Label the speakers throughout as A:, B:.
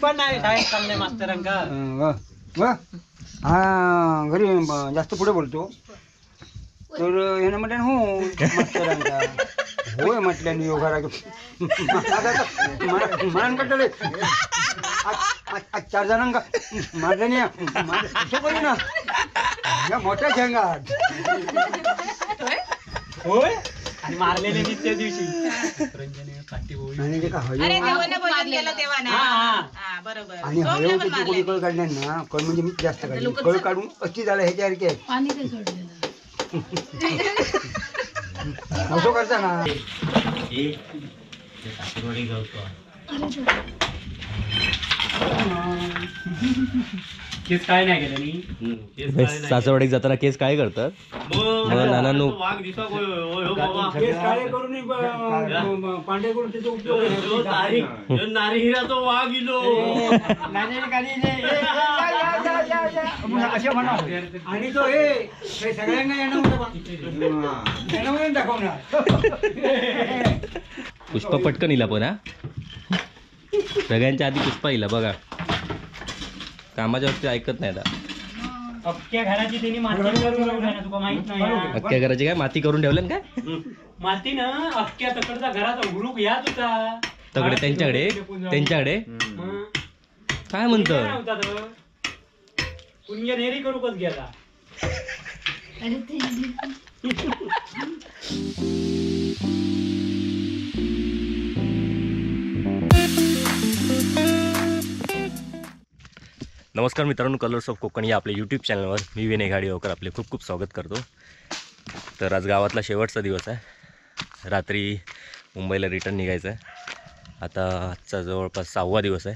A: पण नाही शाळेत चांगले मास्तरांका.
B: हा घरी जास्त पुढे बोलतो तर यानं म्हटलं हो मास्तरांका होय म्हटल्याने योगा मान कटले आज 4 जणांका मारल्याने ना या मोठ्या झंगात
A: होय आणि मारलेले मी त्या दिवशी
B: आणि ते का
C: अरे देवाने भजन केलं तेव्हा ना. हा बरोबर.
B: आणि हळू त्याची कोणी कळ काढणार ना कळ म्हणजे मी जास्त काढली कळ काढून अशी झालं ह्याच्यासारखी आहे
C: पाणी ते सोडलेलं.
B: असं करता ना
A: केस काय नाही केलं
D: सासरवाडीत जाताना केस काय करतात नानांनो
B: केस काळे करून पांढरे करून त्याचा उपयोग असे म्हणा आणि तो हे सगळ्यांना येणं दाखवणार
D: पुष्पा पटकन इला पण हा सगळ्यांच्या आधी पुष्पा इला बघा कामाच्या बाबतीत ऐकत नाही आता
A: अख्ख्या घराची त्यांनी माती करून ठेवली तुका माहित नाही.
D: अख्ख्या घराची काय माती करून ठेवलं काय
A: माती ना अख्ख्या तकडचा घराचा हुरूप या तुझा
D: तगडे त्यांच्याकडे
A: मग
D: काय म्हणतो
A: नव्हता तर पुण्य नेरी करूकच गेला.
D: नमस्कार मित्रांनो, कलर्स ऑफ कोकण या आपल्या यूट्यूब चॅनलवर मी विनय गाडीवकर आपले खूप खूप स्वागत करतो. तर आज गावातला शेवटचा दिवस आहे. रात्री मुंबईला रिटर्न निघायचं आहे. आता आजचा जवळपास 6वा दिवस आहे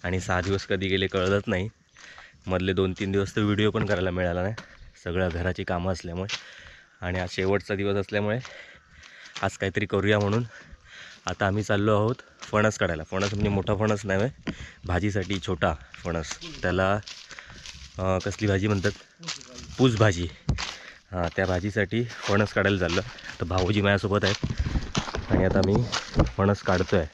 D: आणि 6 दिवस कधी गेले कळतच नाही. मधले 2-3 दिवस तर व्हिडिओ पण करायला मिळाला नाही, सगळ्या घराची कामं असल्यामुळे. आणि आज शेवटचा दिवस असल्यामुळे आज काहीतरी करूया म्हणून आता आम्ही चाललो आहोत फणस काढायला. फणस म्हणजे मोठा फणस नाही आहे, भाजीसाठी छोटा फणस. त्याला कसली भाजी म्हणतात, पूस भाजी. हां, त्या भाजीसाठी फणस काढायला चाललो. तर भाऊजी माझ्यासोबत आहेत आणि आता मी फणस काढतो आहे.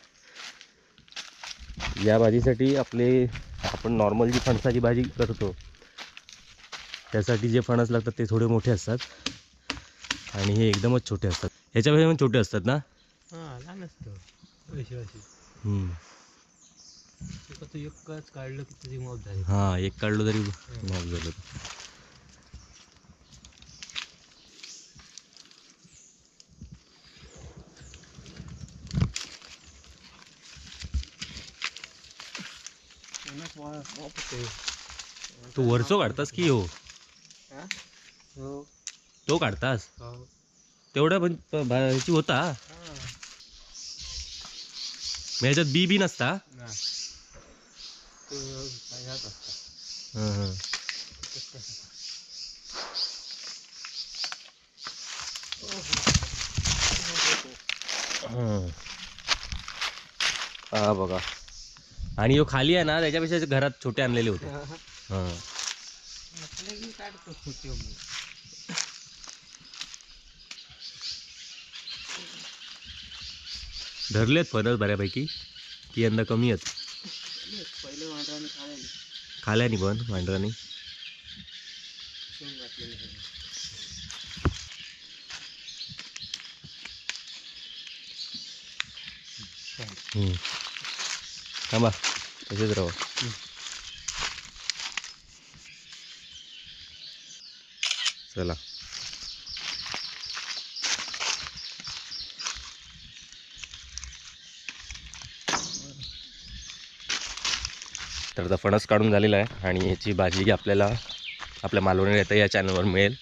D: या भाजीसाठी आपण नॉर्मल जी फणसाची भाजी करतो त्यासाठी जे फणस लागतात ते थोडे मोठे असतात आणि हे एकदमच छोटे असतात. ह्याच्यापेक्षा पण छोटे असतात ना.
A: एकच काढलं की तुझी मौत झाली.
D: हां, एक काढलं तरी मग झालं. तू वरचो काढतास की हो तो काढतास तेवढा पण ह्याची होता. मग ह्याच्यात बी नसता. हा बघा, आणि यो खाली आहे ना त्याच्यापेक्षा घरात छोटे आणलेले होते. हां, धरलेत फणस बऱ्यापैकी की यंदा कमी आहेत. खाल्यानी पण मांडरानी. थांबा तसेच राहा. चला तर आता फणस काढून झालेला आहे आणि याची भाजी आपल्याला आपल्या मालवणी येता या चॅनलवर मिळेल.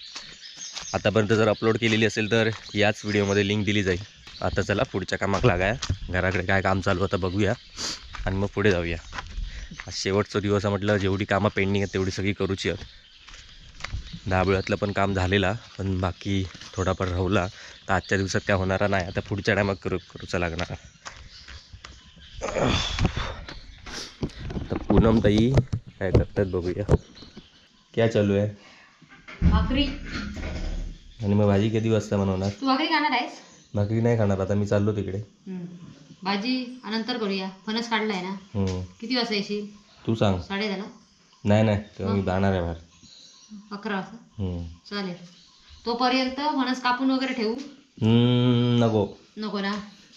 D: आतापर्यंत जर अपलोड केलेली असेल तर याच व्हिडिओमध्ये लिंक दिली जाईल. आता चला पुढच्या कामाक लागाय. घराकडे काय काम चालू होतं बघूया आणि मग पुढे जाऊया. आज शेवटचा दिवस म्हटलं जेवढी कामं पेंडिंग आहेत तेवढी सगळी करूची आहेत. दाबळ्यातलं पण काम झालेला, पण बाकी थोडाफार राहला. तर आजच्या दिवसात काय होणारा नाही, आता पुढच्या टायमात करूचा लागणार. तर पूनम ताई काय करतात बघूया. क्या चालू आहे?
C: भाकरी.
D: आणि मग भाजी किती वाजता बनवणार?
C: तू भाकरी खाणार आहेस?
D: भाकरी नाही खाणार आता, मी चाललो तिकडे.
E: भाजी नंतर करूया. फणस काढलाय ना. किती वाजता येशील?
D: तू सांग.
E: 10:30.
D: नाही तेव्हा मी जाणार आहे बाहेर.
E: 11 वाजता चालेल. तोपर्यंत फणस कापून वगैरे ठेवू. नको ना.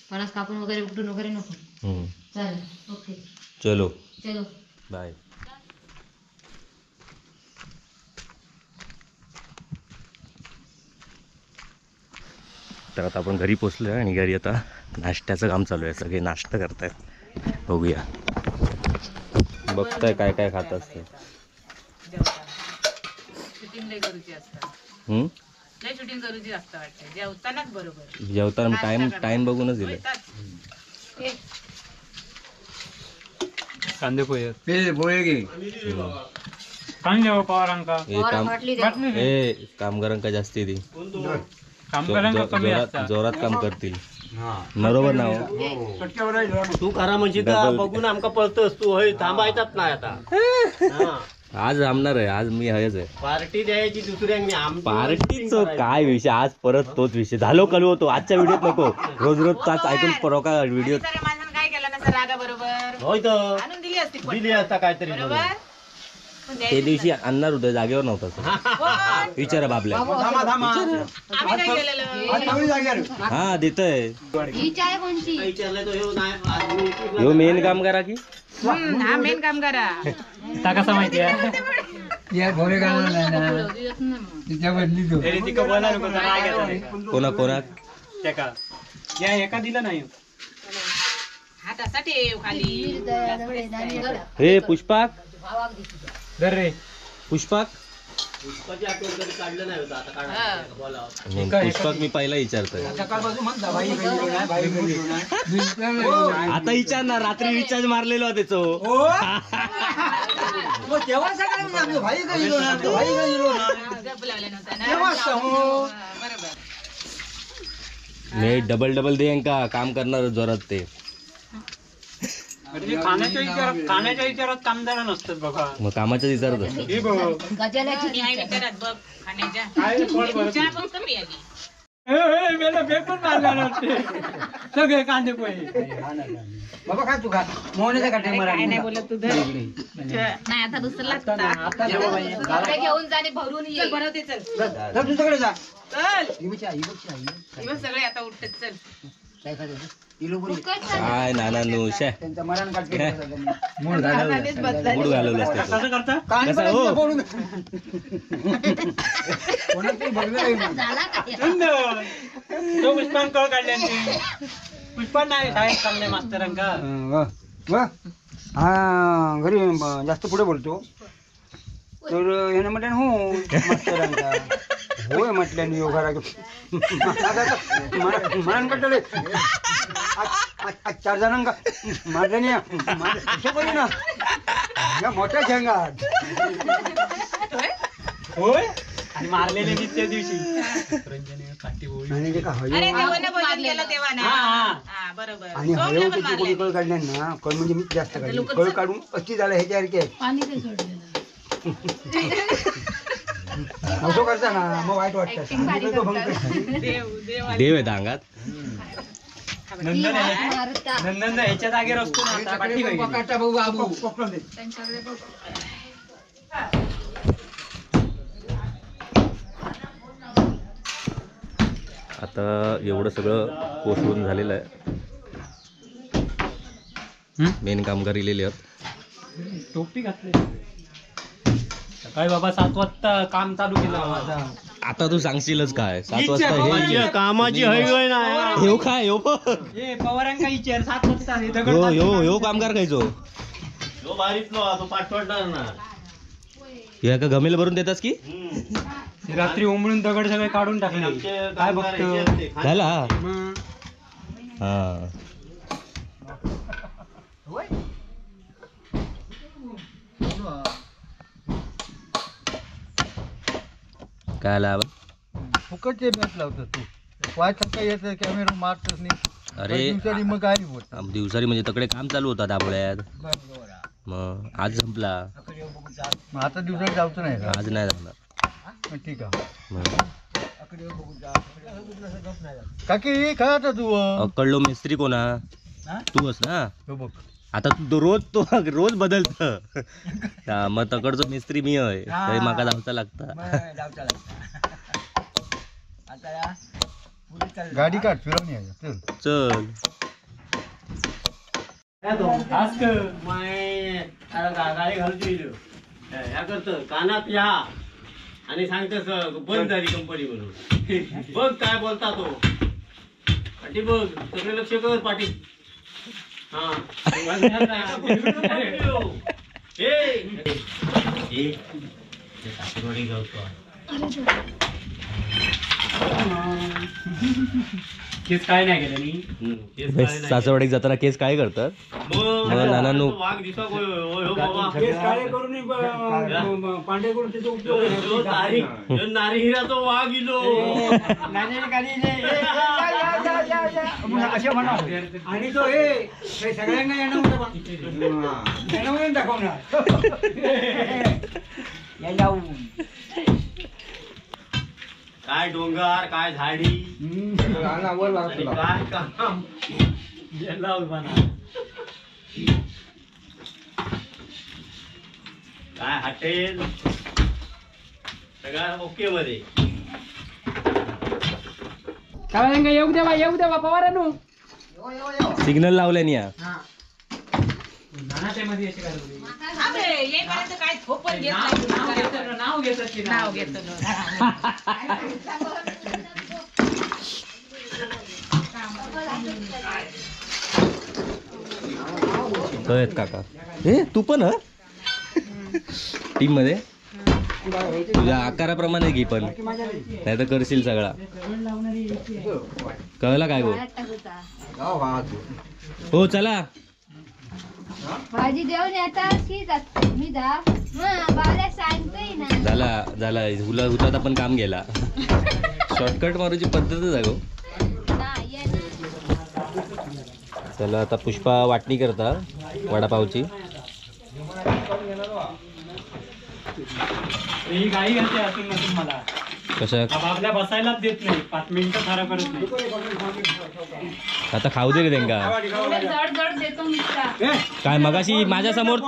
E: फणस कापून वगैरे उठून वगैरे नको. चालेल. ओके.
D: चलो
E: बाय.
D: तर आता आपण घरी पोचलो आहे आणि घरी आता नाश्त्याचं काम चालू आहे. सगळे नाश्ता करतायत. बघूया बघताय काय खात असते.
C: शूटिंग लय करूची असतात. लय शूटिंग करूची असतं वाटतं. जेवतानाच बरोबर.
D: जेवताना टाइम बघूनच दिले.
A: कांदे पोहे
B: घे
A: कांदे पवारांका
D: कामगारांका जास्ती ती
A: कामगारांका कमी असतात.
D: जोरात काम करतील. बरोबर ना.
F: तू खरा म्हणजे बघून आमका पळतोस तू. होय थांबायचाच नाही आता.
D: आज जमणार आहे. आज मी हयच आहे.
F: पार्टी द्यायची दुसऱ्यांनी.
D: पार्टीचं काय विषय. आज परत तोच विषय झालो कळू होतो. आजच्या व्हिडिओत नको. रोज ताच ऐकून पडो का व्हिडिओ.
C: माणसानं काय केलं ना सर रागा बरोबर
F: होय तर
C: आणून दिली असती
F: दिली असता काहीतरी.
C: बरोबर. पण
D: ते दिवशी आणणार होतं जागेवर नव्हता. विचारा बाबल्या.
C: आम्ही काय केलेलं.
D: हा देतय.
E: ही चाय कोणची?
F: विचारलं तो ह्यो नाही आज मी
D: ह्यो मेन कामगार की.
C: हा मेन काम करा.
A: ता कसा माहिती आहे.
D: कोणाक
A: त्याका या एका दिलं नाही.
C: हाताचा ठेव खाली.
D: हे पुष्पाक
A: धर रे
D: पुष्पाक.
F: पुष्पाची आठवण कधी काढलं नाही होतं. आता काढा बोलावं.
D: पुष्पाक मी पहिला विचारतोय. आता विचारणार. रात्री रिचार्ज मारलेलो त्याचो.
C: बरोबर.
D: मी डबल देईन का काम करणार जोरात ते.
A: खाण्याच्या विचारात कामदार नसतात बघा.
D: मग कामाच्या विचारत असतो.
A: हे बघ
C: मी आहे विचारात बघ खाण्याच्या. चहा पण कमी आली.
A: मेला बेकून मारला नसते. सगळे कांदे पोहे.
B: बाबा काय तू खा. मोहनेचा काटे मला
C: काय नाही बोलत तू धर. नाही आता दुसरं लागतं.
E: घेऊन जाणे भरून ये.
C: चल बनवते चल.
B: तुझ्याकडे जा.
C: चल
B: ही बघ
C: सगळे आता उठत चल.
B: काय खायचं? ही लोक
D: काय नाना शे
B: त्यांचा मरण काढते.
D: मूड घालवलं असते.
A: कसं करता.
D: कसं हो?
B: कोणाचंही बघलं नाही.
A: तो पुष्पान कळ काढले. पुष्पा नाही शाळेत चाललंय मास्तरांका.
B: हा घरी जास्त पुढे बोलतो. तर ह्यानं म्हटलं हो मास्तरांका होय म्हटल्याने योगा मरण कटले. 4 जणांका मारल्याने ना या मोठ्या शेंगात.
A: होय आणि मारलेले मी त्या दिवशी.
C: अरे देवानं भोजन केलं तेव्हा ना. हा बरोबर.
B: आणि हळू त्याची कोणी कळ काढल्या ना. कळ म्हणजे मी जास्त काढली. कळ काढून अशी झालं ह्याच्यासारखे असं करता ना मग वाईट वाटतं.
D: देव आहे अंगात.
A: नंदन ह्याच्या जागेवर असतो ना. आता पाठी पाहिजे.
D: आता एवढं सगळं पोचवून झालेलं आहे. मेन कामगार इलेले आहेत.
A: टोपी घातली. काय बाबा 7 वाजता काम चालू केलं माझा.
D: आता तू सांगशीलच काय 7 वाजता हे
F: कामाची हयवय नाही.
D: ह्यो काय ह्यो
A: पवारांका विचार 7 वाजता
D: ह्यो कामगार खायचो.
F: तो बारीतलो तो पाठवणार ना.
D: ह्या का गमेल भरून देतास की.
A: रात्री उमळून दगड सगळे काढून टाकले. काय बघतो
D: झाला. हा काय आला.
G: फुकटचे मॅच लावतो तू. वायचं काय येतं कॅमेरा मारतच नाही.
D: अरे
G: मग काय होत
D: दिवसारी म्हणजे तकडे काम चालू होता दाबोळ्यात. मग आज संपला.
G: आता दिवसात जाऊचं नाही का.
D: आज नाही जमणार.
G: ठीक आहे काकी काय आता तू
D: कळलो मिस्त्री कोणा. तू बस ना
G: तो बघ
D: आता तू रोज बदलत मग तकडचो मिस्त्री मी होय तरी माका जावचा लागता
G: गाडी काढ फिरवून यायचं चल
D: चल
F: गाडी घालतो ह्या करत कानात या आणि सांगतस बंद झाली कंपनी म्हणून बघ काय बोलता तो पाठी बघ सगळे लक्ष कर पाठी हा सासरवाडी गावतो
A: केस काय नाही केलं मी
D: सासरवाडीत जाताना केस काय करतात मग नानांनो
F: वाघ दिसा बाबा
B: पांडे करून त्याचा उपयोग
F: नारी हिराचा वाघ इलो
B: असे म्हणा आणि तो हे सगळ्यांना येणं दाखवणार
F: काय डोंगर काय झाडी आणि काय काम काय हॉटेल सगळं ओके मध्ये
A: येऊ देवा पवारानू
D: सिग्नल लावल्यानी या
A: मध्ये
C: येईपर्यंत काय थोपण घेत नाही.
A: नाव घेतात
C: नाव घेतो
D: कळत काका हे तू पण टीम मध्ये तुझ्या आकाराप्रमाणे घे पण नाही तर करशील सगळा कळला काय गो हो चला
H: भाजी देऊन येतात की जात मी जा बाला सांगतोय ना
D: झाला हुता पण काम गेला शॉर्टकट मारूची पद्धतच आहे गो चला आता पुष्पा वाटणी करता वडापावची
A: ही गाई घालते असून नसून मला
D: कशा
A: आपल्या बसायलाच देत नाही 5 मिनिटं खरं करत नाही
D: आता खाऊ दे रे त्यांका
H: जड जड देतो मित्रा
D: काय मगाशी माझ्यासमोर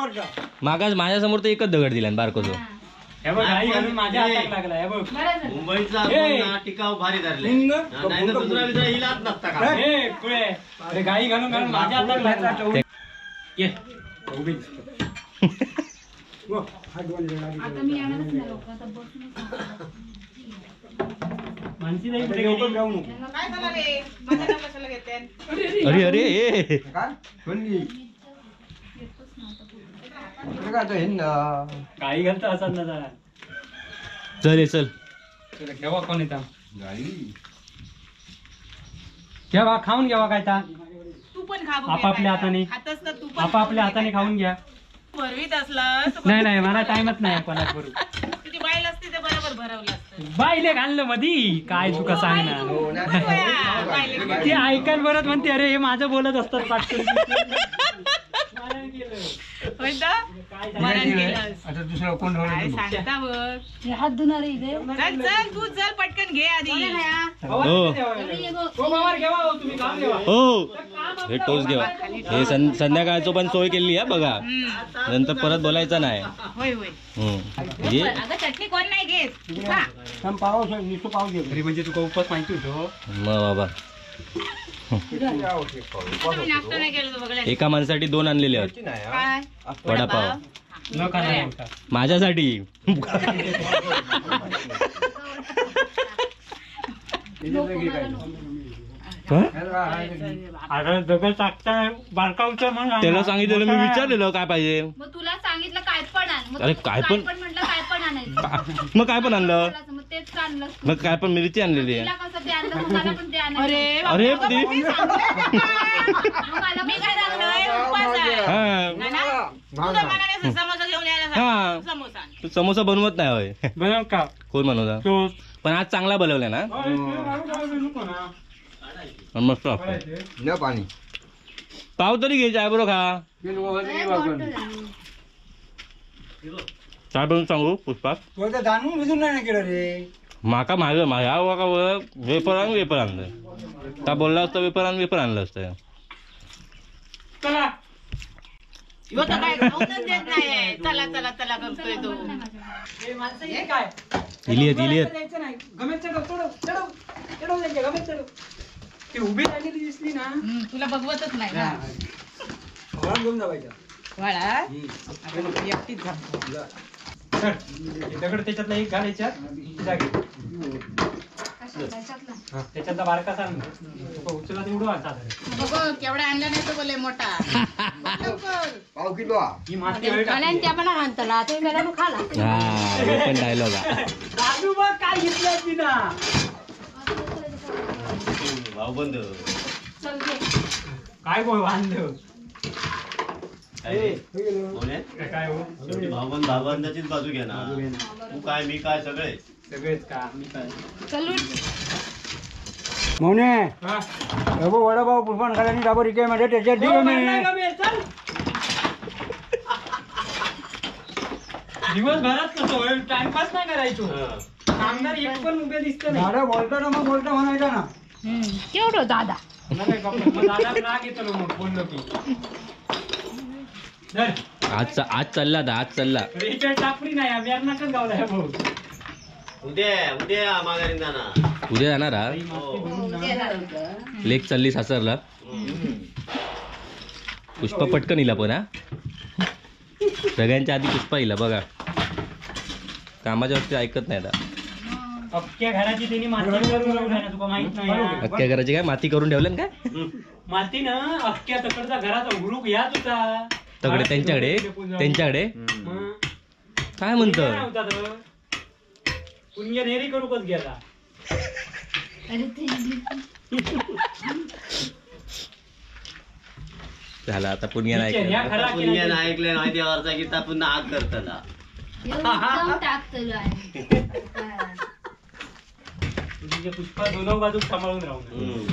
D: तर एकच दगड दिला बारकोचो
A: हे बघ गाई घालून माझ्या हातात लागला हे बघ
F: मुंबईचा आपण टिकाव भारी धरले नाही तर दुसरा विचार हिलाच नसता का
A: हे कुळे अरे गाई घालून घालून माझ्या हातात लागला ये उभी
H: आता मी येणारच नाही लोक आता बसून
A: मानसी नाही पुढे गेली.
C: काय झालं रे माझ्या नाव कशाला घेते
D: अरे अरे ए
A: गाई घालतो असा ना जरा
D: चल ये चल
A: केव्हा कोण येता केव्हा खाऊन घ्यावा काय ता
C: तू पण खा बघूया
A: आपापल्या
C: काय.
A: हाताने.
C: हातच तर तू पण
A: आपापल्या हाताने खाऊन घ्या
C: भरवीत असलास
A: नाही मला टाइमच नाही कोणाला करू
C: किती बाईल असते ते बरोबर भरवलं असतं
A: बाईले घाललं मधी काय तुका सांगणार
C: बाईले
A: ते ऐकायला बरं म्हणते अरे हे माझं बोलत असतात पाटकन
C: होय तर? मरण केलंस.
B: आता दुसरा कोण
C: काय सांगता बघ
H: हात धुणार इथे
C: चल चल तू चल पटकन घे आधी
D: हो हे टोस घेवा हे संध्याकाळचं पण सोय केली आहे बघा नंतर परत बोलायचं नाही
C: होय होय
D: ये
C: अगं चटणी कोण नाही घेत तू खा.
B: पाऊस नुसतं पाऊस घे
A: घरी म्हणजे तुका उपवास माहिती होतो
D: मग बाबा
C: तुम्ही नाश्ता नाही केलं बघ
D: एका माणसासाठी 2 आणलेले आहेत
C: काय
D: वडापाव
A: न खाणार
D: माझ्यासाठी
A: अरे दगड टाकता बारकावचं मग
D: त्याला सांगितलेलं मी विचारलेलं काय पाहिजे
H: मग तुला सांगितलं काय पण आण मग
D: अरे
H: तू
D: काय पण?
H: म्हटलं काय पण आणायचं
D: मग काय पण आणलं
H: मग तेच आणलं
D: मग काय पण मिरची आणलेली
H: तिला
D: आहे
H: कसं ते आणलं मग मला पण ते आणायचं
C: अरे
D: अरे ती
H: मग मला
C: मी
H: पण
C: काय सांगलोय उपवास आहे
D: हा
C: ना, ना? तू तर मनाने समोसा घेऊन यायला
D: हा.
C: सांग. समोसा
D: तू समोसा बनवत नाही होय
A: बनव का
D: कोण बनवता
A: तो
D: पण आज चांगला बनवला ना पण मस्त लागतो.
B: न पाणी
D: पाव तरी घे चाय बरोबर खा चाय बनवून सांगू पुष्पा
B: तू आता जाणून बुजून नाही केलं रे
D: माका माझं ह्या वाका वेपर आणलं का बोलला असतं वेपर आणलं असतं
A: चला
C: ह्यो तर काय खाऊनच देत नाही. चला चला चला करतोय तो.
A: हे माणसं इथे काय
D: इलियत इलियत
A: द्यायचं नाही. गमेत चढव चढव चढव चढव द्यायचे गमेत चढव. ती उभी राहिलेली दिसली ना
C: तुला बघवतच नाही ना.
B: घरात घेऊन जावायचं.
C: वाळा एकटीच घालतो.
A: चढ. हे दगड त्याच्यातला एक घाल याच्यात जागी. हा, त्याच्यातला बारका सांग उचला ते उडवा साधारण.
C: बघ केवढा आणला नाही तो बोले मोठा. लवकर.
B: पाव किलो हा.
A: ही माती हळद टाकली.
E: आणि त्या मला हाणतला तुम्ही मला खाला
D: हा हे पण डायलॉग
A: दादू बघ काय घेतलंय तिना.
F: भाऊबंद
A: काय बोल बांधव
F: कोणे
A: काय हो
F: शेवटी भाऊबंदाचीच बाजू घ्या ना. तू काय मी काय सगळे
A: सगळेच का मी काय
B: मोने
A: हा?
B: हे बघ वडापाव पुष्पान खाल्याने डाबर इथे मध्ये त्याच्यात दिलं मी.
A: चल. दिवसभरात कसं होईल टाइमपास नाही करायचो. कामगार एक पण उभे दिसत नाही.
B: दादा बोलताना मग बोलता म्हणायचा ना.
E: केवढं दादा
A: नाही काय गप्पा. मग दादा राग येतो मग बोललो की धर.
D: आज चालला
A: रेचल टाकली नाही आम्ही अर्नाटक गावला आहे भाऊ.
F: उद्या माघारी जाणार.
D: उद्या जाणार हा लेक चालली सासरला. पुष्पा पटकन इला पण हा सगळ्यांच्या आधी पुष्पा इला बघा. कामाच्या वरती ऐकत नाही आता.
A: अख्ख्या घराची त्यांनी माती करून ठेवली ना तुका माहित नाही हा?
D: अख्ख्या घराची काय माती करून ठेवलं काय
A: माती ना अख्ख्या तकडचा घराचा हुरूप याच होता.
D: तगडे त्यांच्याकडे
A: मग
D: काय म्हणतं
A: नव्हता तो. पुण्य नेरी करूकच गेला.
D: झालं आता पुण्या नाही
A: ह्या
D: ऐकलं.
A: खरा
F: पुण्यानं ऐकलं नाही देवाचा गीता पुन्हा आग करताना.
A: तुझे पुष्पा दोन बाजू सांभाळून राहून.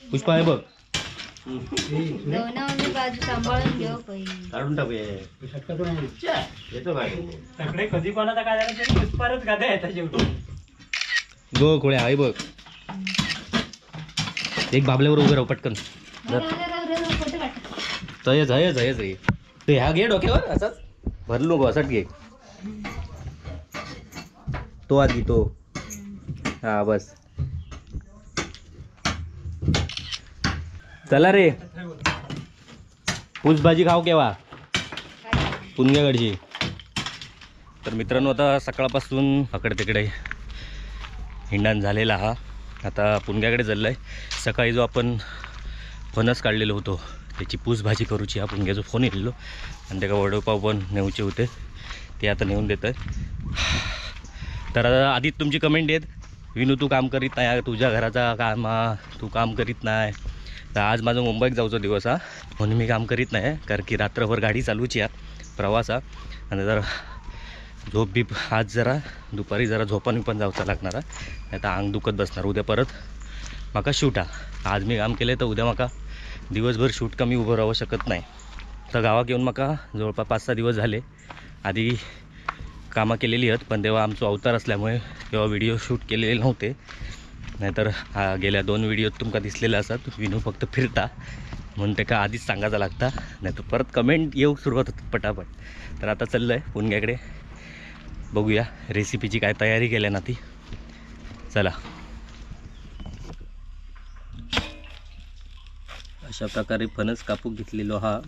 D: पुष्पा आहे बघ
H: दोन्ही बाजू सांभाळून घेऊ पहिली.
F: काढून टाकूया. येतो काय
A: सगळे कधी कोणाचा काय झाला तरी पुष्पारच गादा येतात शेवटी.
D: गो खोळ्या आहे बघ. एक बाबल्यावर उभं राहू पटकन. जयच रे ते ह्या घे डोक्यावर असाच भरलो गो असाच घे. तो आधी तो हा बस. चला रे पूस भाजी खाऊ केव्हा पुणग्याकडची. तर मित्रांनो आता सकाळपासून अकडे तिकडे हिंडाण झालेला हा. आता पुणग्याकडे चाललं आहे. सकाळी जो आपण फणस काढलेलो होतो त्याची पूस भाजी करूची. हा पुणग्याचा फोन येलेलो आणि त्याला वडापाव पण नेऊचे होते ते आता नेऊन देत आहे. तर आधी तुमची कमेंट येत विनू तू काम करीत नाही तुझ्या घराचा काम तू काम करीत नाही. तर आज माझं मुंबईत जाऊचा दिवस हा म्हणून मी काम करीत नाही कारण की रात्रभर गाडी चालूची आहे प्रवास हा. आणि जरा झोप बीप आज जरा दुपारी जरा झोपाने पण जाऊचा लागणार आहे. नाही तर अंग दुखत बसणार. उद्या परत माका शूट हा. आज मी काम केलं तर उद्या माका दिवसभर शूट कमी उभं राहू शकत नाही. तर गावात येऊन माका जवळपास 5-6 दिवस झाले. आधी कामं केलेली आहेत पण तेव्हा आमचं अवतार असल्यामुळे तेव्हा व्हिडिओ शूट केलेले नव्हते. नाहीतर गेल्या 2 व्हिडिओत तुमका दिसलेले असतात. विनू फक्त फिरता म्हणून ते का आधीच सांगायचा लागता नाही तर परत कमेंट येऊ सुरुवात होतात पटापट. तर आता चाललं आहे पुणग्याकडे. बघूया रेसिपीची काय तयारी केली ना ती. चला अशा प्रकारे फणस कापून घेतलेलो हा.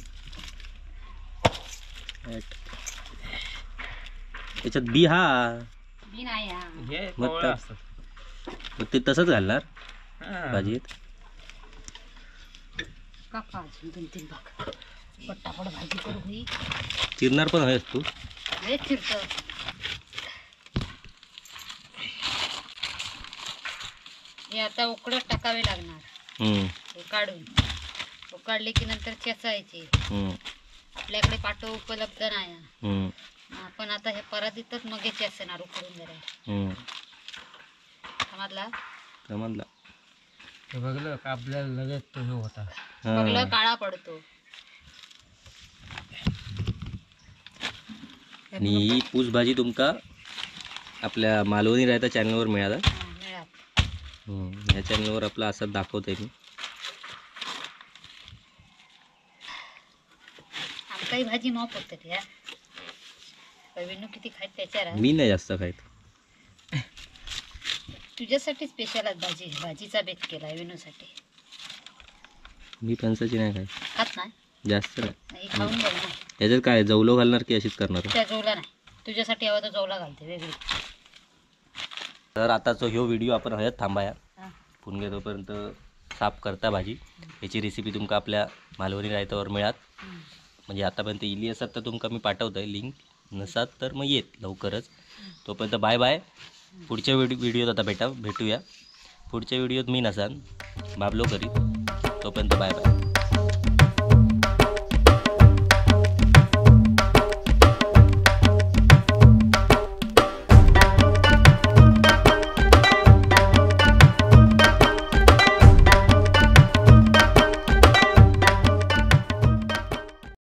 D: त्याच्यात बी हा मग ते तसंच घालणार भाजीत. चिरणार पण आहेस तू.
E: हे आता उकडत टाकावे लागणार. हे काढून उकडले की नंतर चेचायचे. आपल्याकडे पाटो उपलब्ध नाही. आपण आता हे परातीतच मग चेचणार उकडून जरा.
D: समजला
A: बघलं का आपल्याला लगेच तो होता.
E: बघलं काळा पडतो.
D: आणि ही पूस भाजी तुमका आपल्या मालवणी रायता चॅनलवर मिळाला. या चॅनलवर आपला असं दाखवतोय मी.
E: काही भाजी माफ होतात या वेणू किती खायत त्याच्यावर
D: मी नाही जास्त खायत.
E: तुझ्यासाठी स्पेशल आज भाजीचा बेत केला वेणूसाठी.
D: मी फणसाची नाही खायत,
E: खात नाही
D: जास्त नाही.
E: नाही खाऊन बघ ना.
D: याच्यात काय जवलो घालणार की अशीच करणार?
E: त्या जवला नाही, तुझ्यासाठी हवा तर जवला घालते वेगळी.
D: तर आताचा ह्यो व्हिडिओ आपण हयत थांबाया.
E: हा.
D: पुणगे तोपर्यंत साफ करता भाजी. याची रेसिपी तुमका आपल्या मालवणी रायतावर मिळात. म्हणजे आतापर्यंत इली असतात तर तुमका मी पाठवतोय लिंक, नसात तर मग येत लवकरच. तोपर्यंत बाय बाय. पुढच्या व्हिडिओत आता भेटूया. पुढच्या व्हिडिओत मी नसान बाबलो करीत. तोपर्यंत बाय बाय.